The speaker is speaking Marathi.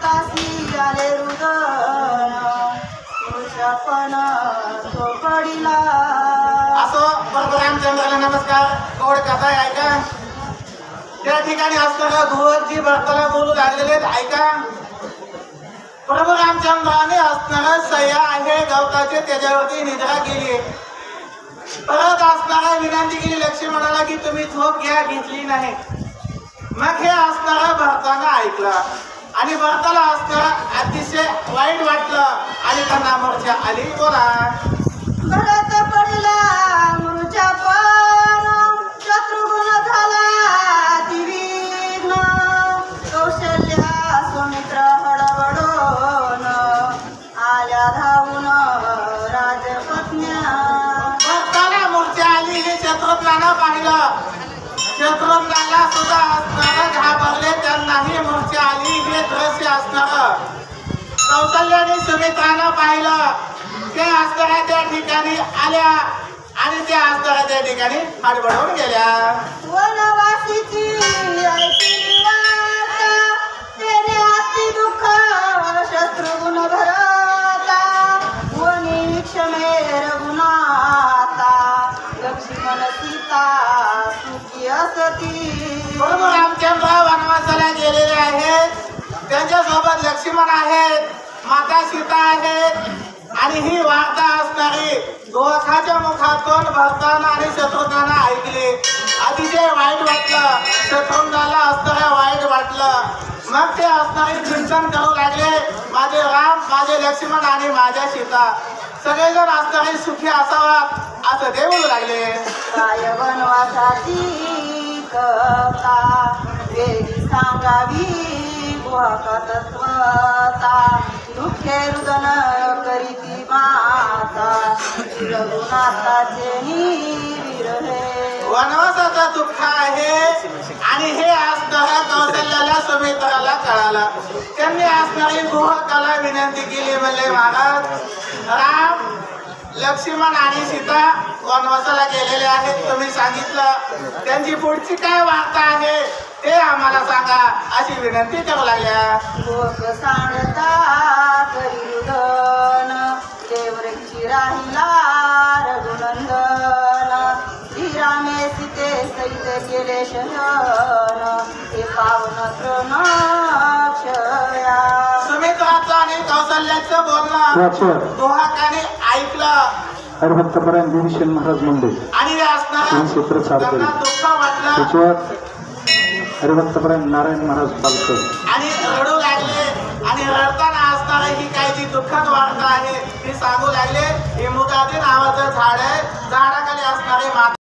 हाताशी आले रुदन पण झोपडीला असो प्रभू रामचंद्राला नमस्कार. गोड कथा आहे ऐका. त्या ठिकाणी असताना धुवतजी भरताला बोलू लागलेले ऐका. प्रभू रामचंद्राने असणारा सह्या आहे गवताचे त्याच्यावरती निद्रा केली. परत असणारा विनंती केली लक्ष्मणाला की तुम्ही झोप घ्या, घेतली नाही. मग हे असणारा भरताना ऐकलं आणि भरताला असणारा अतिशय वाईट वाटलं आणि त्यांना मूर्छा आली. बोला. भरत पडला मूर्छा पण शत्रुघ्न झाला तिरीन कौशल्या सुमित्र हडबडून आल्या धावून राजपत्न्या. भरताला मूर्छा आली हे शत्रुघ्नानं पाहिलं. शत्रुघ्नाला सुद्धा असणारं घाबरले, त्यांनाही मूर्छा आली हे दृश्य असणार. कौशल्याने सुमित्रानं पाहिलं. ते असणाऱ्या त्या ठिकाणी आल्या आणि त्या असणाऱ्या त्या ठिकाणी हडबडून गेल्या. वनवासीची ऐकली वार्ता तेने अति दुःख शत्रुघ्न भरता वनी क्षमे रघुनाथा लक्ष्मण सीता सुखी असती. प्रभू रामचंद्र वनवासाला गेलेले आहेत. त्यांच्यासोबत लक्ष्मण आहेत, माता सीता आहेत आणि ही वार्ता असणारी दोघांच्या मुखातून भरताना आणि शत्रुघ्नाला ऐकली. अतिशय वाईट वाटलं. शत्रुघ्नाला असणाऱ्या वाईट वाटलं. मग ते असणारे चिंतन करू लागले, माझे राम, माझे लक्ष्मण आणि माझ्या सीता सगळेजण असणारे सुखी असावा असं ते बोलू लागले. काय वनवासाची कथा वेळी सांगावी गुहाका तत्वता दुःखे रुदन करीती माता रघुनाथाचे विरहे. वनवासाचं दुःख आहे आणि हे असणाऱ्या कौशल्याला सुमित्राला कळालं. त्यांनी असणारी गुहाकाला विनंती केली. म्हणले महाराज, राम, लक्ष्मण आणि सीता वनवासाला गेलेले आहेत. तुम्ही सांगितलं, त्यांची पुढची काय वार्ता आहे ते आम्हाला सांगा अशी विनंती करू लागल्या. लोक सांडता करी रुदन देवरची राहिला रघुनंदन श्रीरामे सीते सहित केले शयन हे पावन तृणक्षया. सुमित्राचं आणि कौशल्याचं बोलणं दोहाकाने ऐकलं हरिभक्तपरायण भीमसेन महाराज मुंडे आणि असणारा त्यांना दुःख वाटलं हरिभक्तपरायण नारायण महाराज पालकर आणि रडू लागले. आणि रडताना असणारी ही काही जी दुःखद वार्ता आहे ती सांगू लागले. हे मुदादी नावाचं झाड आहे. झाडाखाली असणारी माता